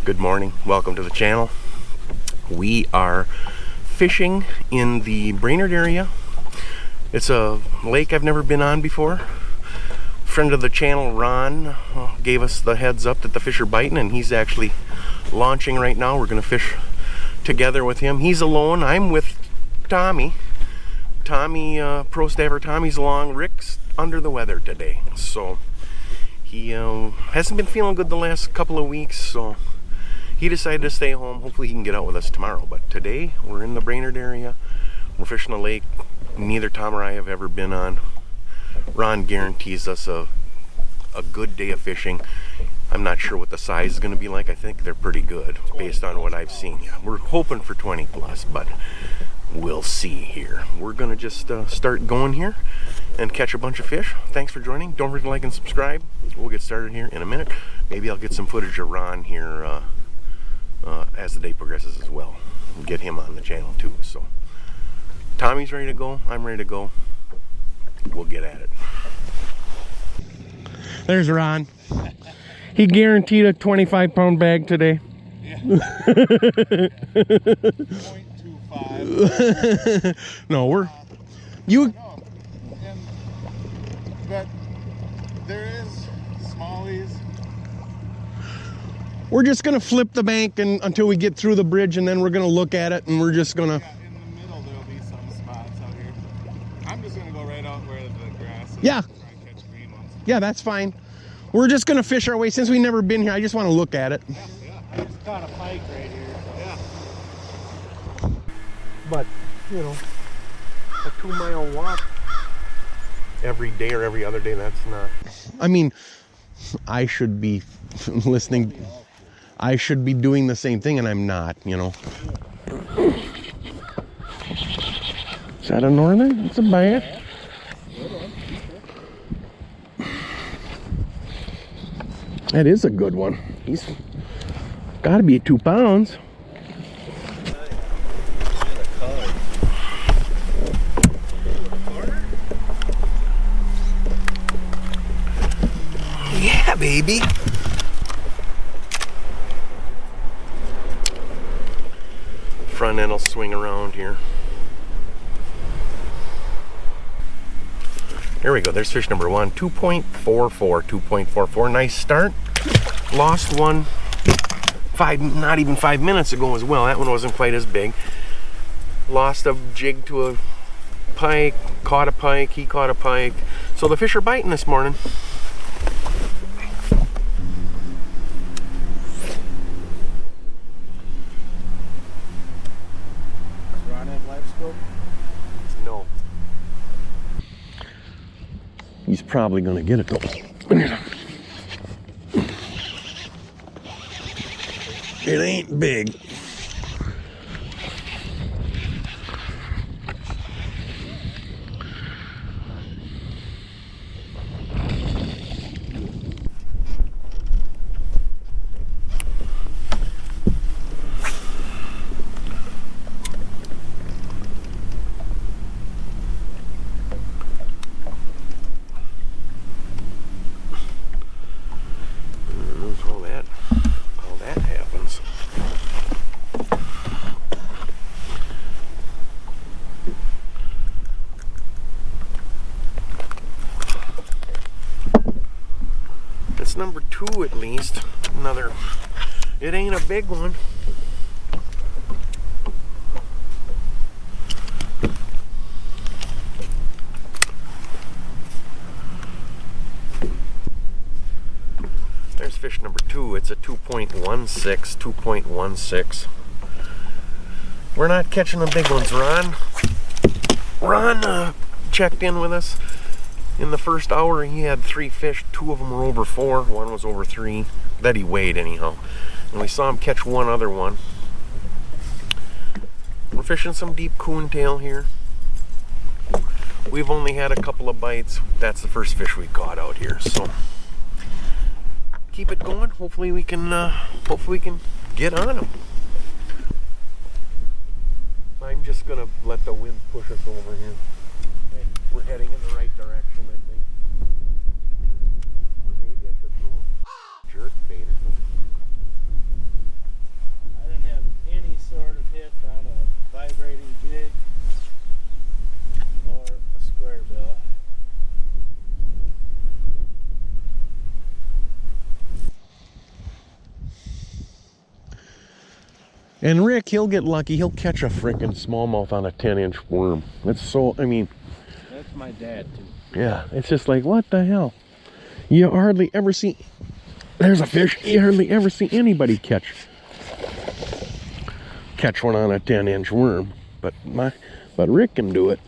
Good morning, welcome to the channel. We are fishing in the Brainerd area. It's a lake I've never been on before. Friend of the channel, Ron, gave us the heads up that the fish are biting, and he's actually launching right now. We're gonna fish together with him. He's alone, I'm with Tommy. Pro staffer Tommy's along. Rick's under the weather today, so he hasn't been feeling good the last couple of weeks, so he decided to stay home. Hopefully he can get out with us tomorrow. But today we're in the Brainerd area. We're fishing a lake neither Tom or I have ever been on. Ron guarantees us a good day of fishing. I'm not sure what the size is going to be like. I think they're pretty good based on what I've seen. Yeah, we're hoping for 20 plus, but we'll see here. We're going to just start going here and catch a bunch of fish. Thanks for joining. Don't forget to like and subscribe. We'll get started here in a minute. Maybe I'll get some footage of Ron here as the day progresses as well. We'll get him on the channel too. So Tommy's ready to go. I'm ready to go. We'll get at it. There's Ron. He guaranteed a 25-pound bag today. Yeah. 0.25. No, we're But there is smallies. We're just gonna flip the bank until we get through the bridge, and then we're gonna look at it, and we're just gonna. Yeah, in the middle there'll be some spots out here. I'm just gonna go right out where the grass is. Yeah. Try and catch green ones. Yeah, that's fine. We're just gonna fish our way since we've never been here. I just want to look at it. Yeah. I just caught a pike right here. Yeah. But you know, a 2-mile walk every day or every other day, that's not. I mean, I should be listening. I should be doing the same thing, and I'm not, you know. Is that a northern? It's a bass. That is a good one. He's got to be 2 pounds. Yeah, baby. Front end will swing around here. There we go. There's fish number 1. 2.44. 2.44. Nice start. Lost one not even 5 minutes ago as well. That one wasn't quite as big. Lost a jig to a pike. Caught a pike. He caught a pike. So the fish are biting this morning. No. He's probably going to get it though. It ain't big. All that happens. That's number 2 at least. Another. It ain't a big one. There's fish number 2. It's a 2.16. 2.16. We're not catching the big ones, Ron. Ron checked in with us. In the first hour, he had 3 fish. 2 of them were over 4. 1 was over 3. That he weighed anyhow. And we saw him catch one other one. We're fishing some deep coontail here. We've only had a couple of bites. That's the first fish we caught out here. So keep it going. Hopefully we can get on them. I'm just gonna let the wind push us over here. We're heading in the right direction, I think. Or maybe I should throw a jerk bait or something. And Rick, he'll get lucky. He'll catch a frickin' smallmouth on a 10-inch worm. It's so, I mean... That's my dad, too. Yeah, it's just like, what the hell? You hardly ever see... There's a fish. You hardly ever see anybody catch one on a 10-inch worm. But Rick can do it.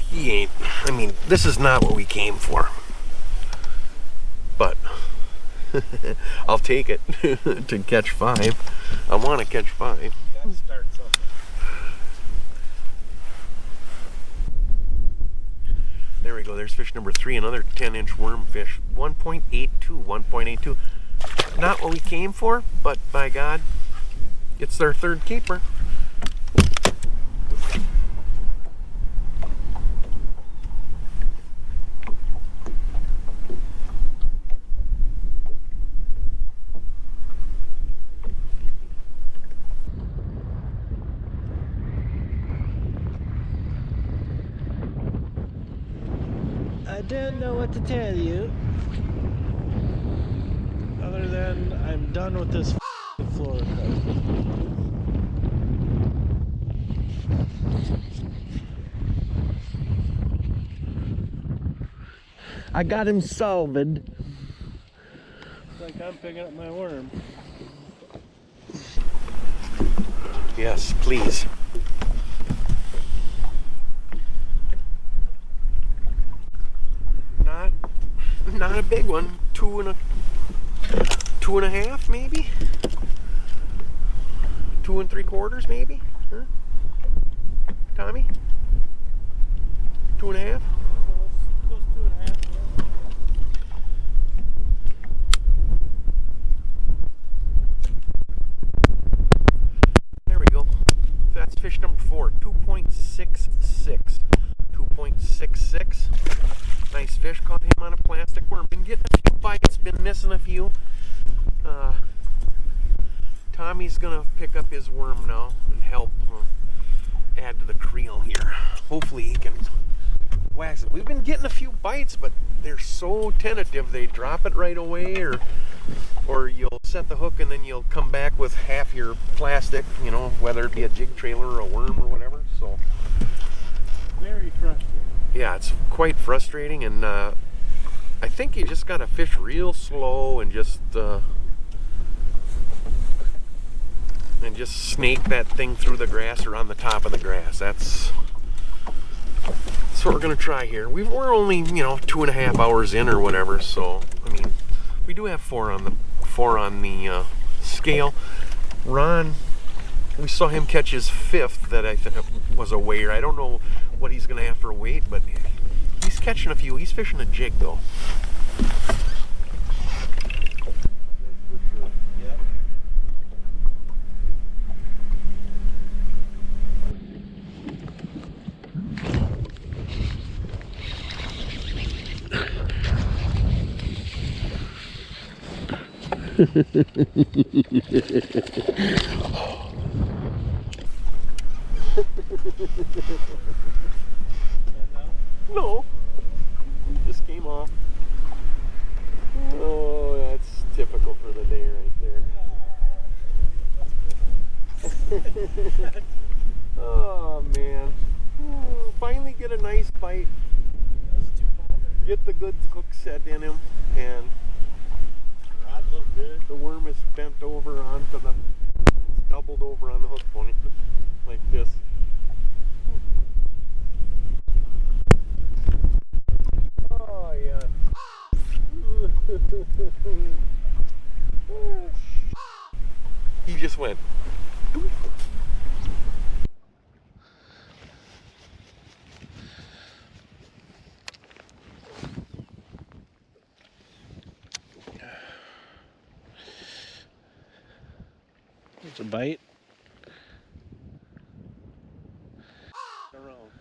He ain't. I mean, this is not what we came for. But I'll take it to catch 5. I want to catch 5. Gotta start something. There we go. There's fish number 3, another 10-inch worm fish. 1.82, 1.82. Not what we came for, but by God, it's their 3rd keeper. I don't know what to tell you. Other than I'm done with this fluorocarbon. I got him salved. It's like I'm picking up my worm. Yes, please. Not a big one. 2.5 maybe. 2 3/4 maybe. Huh? Tommy? 2.5. Close 2.5. There we go. That's fish number 4. 2.66. 2.66. Nice fish. Caught him on a plastic worm. Been getting a few bites. Been missing a few. Tommy's gonna pick up his worm now and help add to the creel here. Hopefully he can wax it. We've been getting a few bites, but they're so tentative. They drop it right away, or you'll set the hook and then you'll come back with half your plastic, you know, whether it be a jig trailer or a worm or whatever. So Very frustrating. yeah, it's quite frustrating, and I think you just gotta fish real slow and just snake that thing through the grass or on the top of the grass. That's what we're gonna try here. We're only, you know, 2.5 hours in or whatever, so I mean, we do have 4 on the scale. Ron, we saw him catch his 5th that I think was a wayer. I don't know what he's gonna have for weight, but he's catching a few. He's fishing a jig though. No, he just came off. Oh, that's typical for the day right there. Oh man, finally get a nice bite. Get the good hook set in him, and the worm is bent over onto the, it's doubled over on the hook point, like this. Oh yeah. He just went. It's a bite. Around.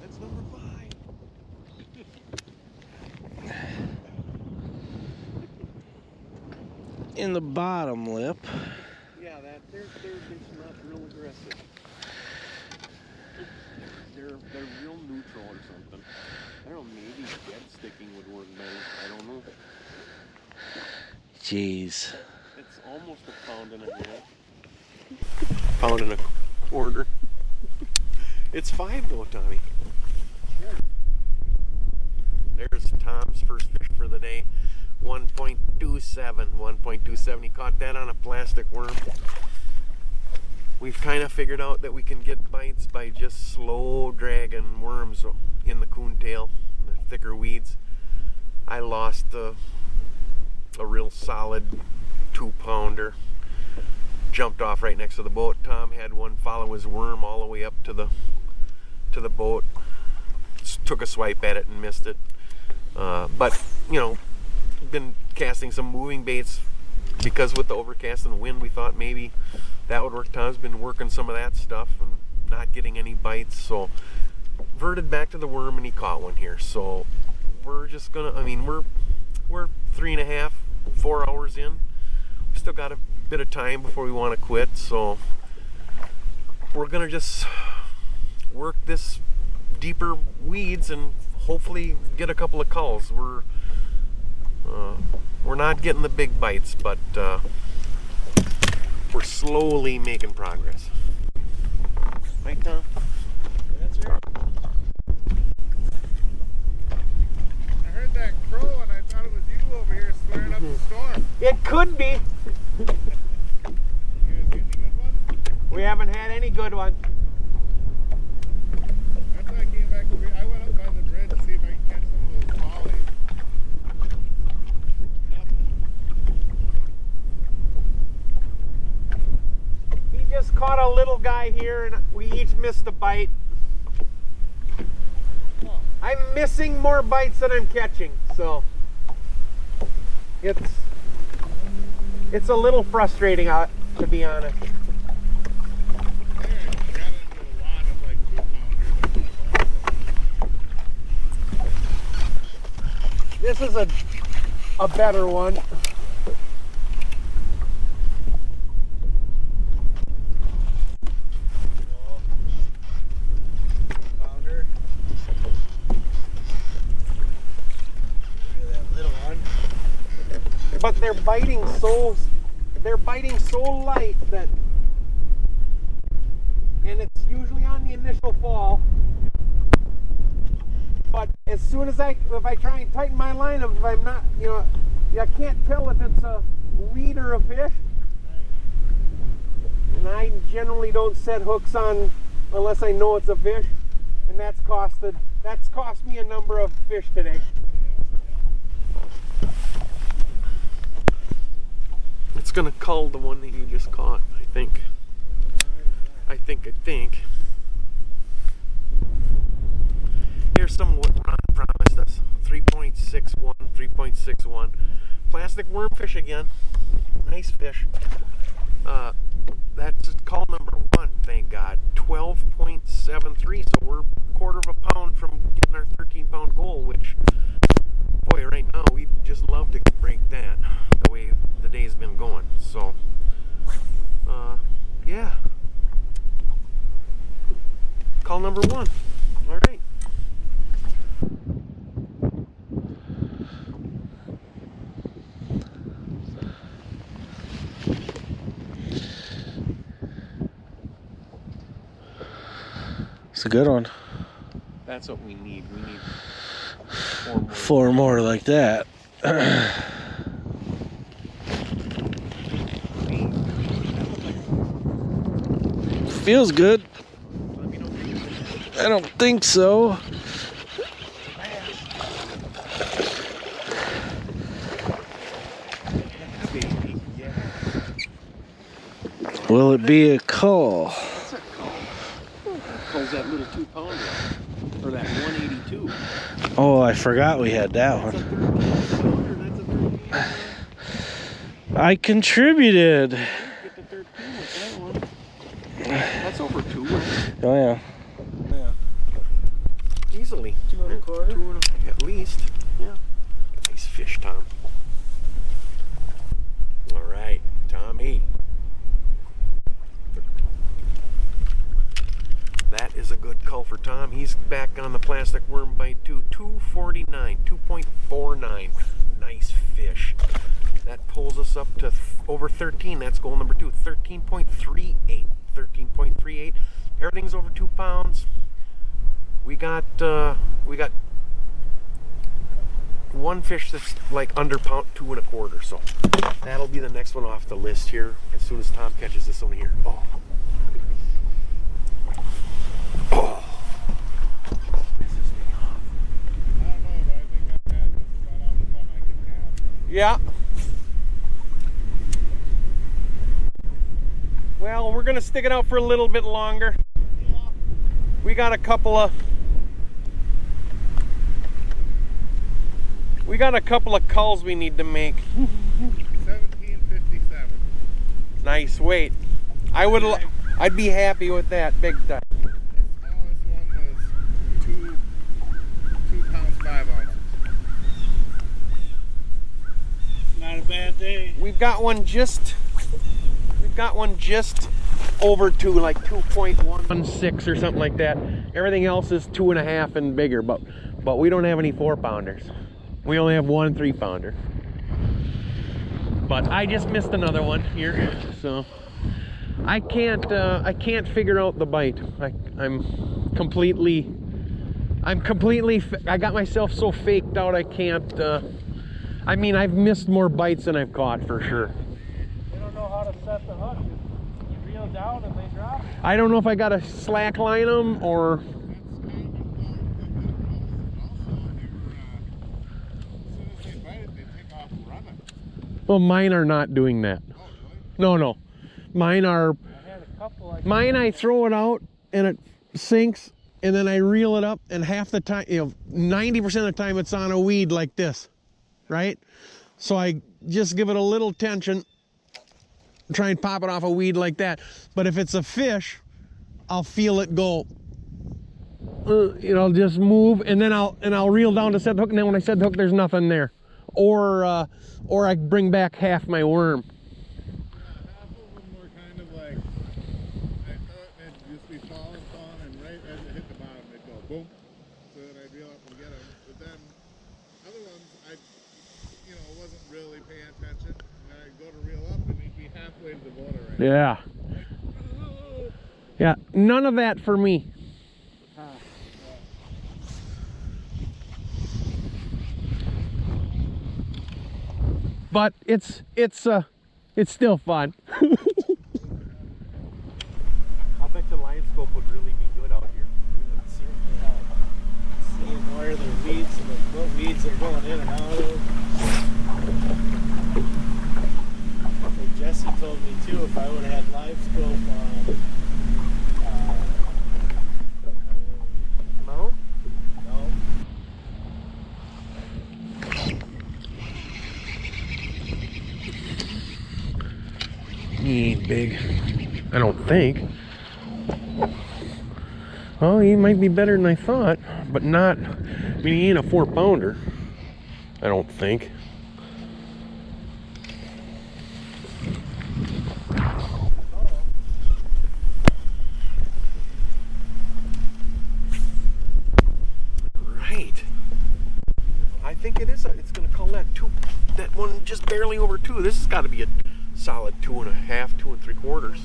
That's number 5. in the bottom lip. Yeah, they're just not real aggressive. They're real neutral or something. I don't know, maybe dead sticking would work better. I don't know. Jeez. It's almost a pound and a half. Pound and a quarter. It's 5 though, Tommy. Sure. There's Tom's first fish for the day. 1.27. He caught that on a plastic worm. We've kind of figured out that we can get bites by just slow dragging worms in the coontail, the thicker weeds. I lost a real solid 2-pounder. Jumped off right next to the boat. Tom had one follow his worm all the way up to the boat. Took a swipe at it and missed it. But you know, been casting some moving baits because with the overcast and the wind, we thought maybe that would work. Tom's been working some of that stuff and not getting any bites, so verted back to the worm and he caught one here. So we're just gonna, I mean, we're 3.5, 4 hours in. We still got a bit of time before we want to quit, so we're gonna just work this deeper weeds and hopefully get a couple of culls. We're not getting the big bites, but we're slowly making progress. Right, Tom? That's right. I heard that crow and I thought it was you over here swearing up the storm. It could be. You guys get any good ones? We haven't had any good ones. That's why I came back over here. I went up by the bridge to see if I could catch some of those mollies. He just caught a little guy here and we each missed a bite. I'm missing more bites than I'm catching, so it's a little frustrating, to be honest. There, I got into a lot of like 2-pounders. This is a better one. Pounder. Look at that little one. But they're biting so light that, and it's usually on the initial fall. But as soon as if I try and tighten my line, if I'm not, you know, I can't tell if it's a weed or a fish. And I generally don't set hooks on unless I know it's a fish, and that's cost me a number of fish today. It's gonna cull the one that you just caught, I think. I think. Here's some of what Ron promised us. 3.61. Plastic wormfish again. Nice fish. That's call number 1, thank God. 12.73, so we're a quarter of a pound from getting our 13-pound goal, which, boy, right now, we'd just love to break that the way the day's been going. So, yeah. Call number 1. All right. It's a good one. That's what we need. We need 4 more. 4 more like that. Feels good. I don't think so. Will it be a call? That's a call. Calls that little 2-pounder or that 182. Oh, I forgot we had that That's a one. 13-pounder. That's a 13-pounder. I contributed. Get the 13 with that one. That's over 2. Oh yeah. Easily. 2 1/4. 2 at least. Yeah. Nice fish, Tom. All well for Tom. He's back on the plastic worm bite too. 249, 2.49. Nice fish. That pulls us up to over 13. That's goal number 2. 13.38. 13.38. Everything's over 2 pounds. We got one fish that's like under pound 2 1/4. So that'll be the next one off the list here as soon as Tom catches this one here. Oh. Oh. Yeah. Well, we're gonna stick it out for a little bit longer. Yeah. We got a couple of calls we need to make. 1757. Nice weight. I'd be happy with that big time. The smallest one was 2 pounds 5 ounces. Not a bad day. We've got one just over 2, like 2.16 or something like that. Everything else is 2.5 and bigger, but we don't have any 4-pounders. We only have 1 3-pounder. But I just missed another one here, so I can't figure out the bite. I got myself so faked out I can't. I mean, I've missed more bites than I've caught for sure. They don't know how to set the hook. You reel down and they drop. I don't know if I got to slack line them or. Well, mine are not doing that. Oh, really? No. Mine are. I had a couple like Mine, I throw it out and it sinks, and then I reel it up, and half the time, 90% of the time, it's on a weed like this, right? So I just give it a little tension, try and pop it off a weed like that. But if it's a fish, I'll feel it go. It'll just move, and then I'll reel down to set the hook, and then when I set the hook, there's nothing there. Or I bring back half my worm. Yeah, half of them were kind of like, I thought they'd just be falling, and right as it hit the bottom, they'd go boom. So then I'd reel up and get them. But then other ones, I wasn't really paying attention. And I'd go to reel up, and he'd be halfway to the water right Yeah. Yeah, none of that for me. But it's still fun. I bet the line scope would really be good out here. certainly help. Seeing where the weeds, what weeds are going in and out of. So Jesse told me too, if I would have had live scope on Mount? no. He ain't big, I don't think. Well, he might be better than I thought, but not, he ain't a 4-pounder, I don't think. Right. I think it is, it's gonna call that 2, that one just barely over 2. This has got to be a solid 2.5, 2 3/4.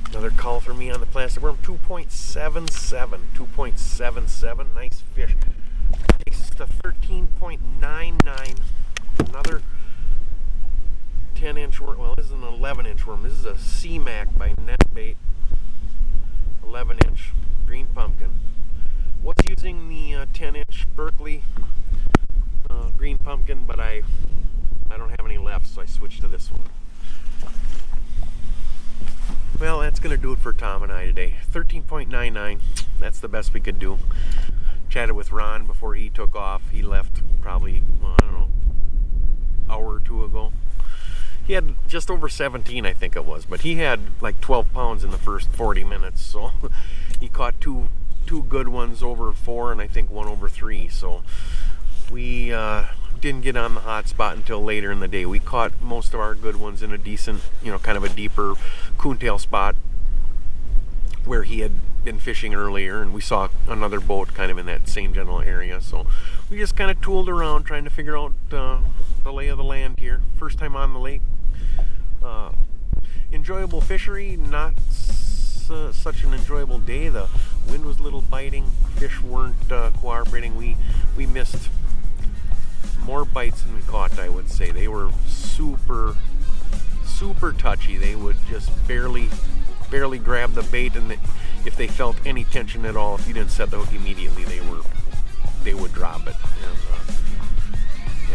Another call for me on the plastic worm. 2.77. 2.77. Nice fish. Takes us to 13.99. Another 10-inch worm. Well, this is an 11-inch worm. This is a C-Mac by Netbait. 11-inch green pumpkin. Was using the 10-inch Berkeley green pumpkin, but I don't have any left, so I switched to this one. Well, that's going to do it for Tom and I today. 13.99. That's the best we could do. Chatted with Ron before he took off. He left probably, I don't know, hour or two ago. He had just over 17, I think it was, but he had like 12 pounds in the first 40 minutes. So he caught two good ones over 4, and I think one over 3. So we didn't get on the hot spot until later in the day. We caught most of our good ones in a decent, kind of a deeper coontail spot where he had been fishing earlier, and we saw another boat kind of in that same general area. So we just kind of tooled around trying to figure out the lay of the land here. First time on the lake. Enjoyable fishery, not such an enjoyable day. The wind was a little biting, fish weren't cooperating. We missed more bites than we caught, I would say. They were super touchy. They would just barely grab the bait, and if they felt any tension at all, if you didn't set the hook immediately, they would drop it.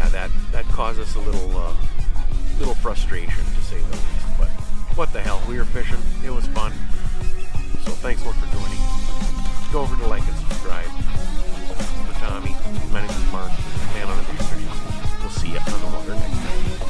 And that caused us a little frustration, to say the least. But what the hell, we were fishing. It was fun. So thanks a lot for joining. Go over to like and subscribe. For Tommy, my name is Marc. Man on a We'll see you on the water next time.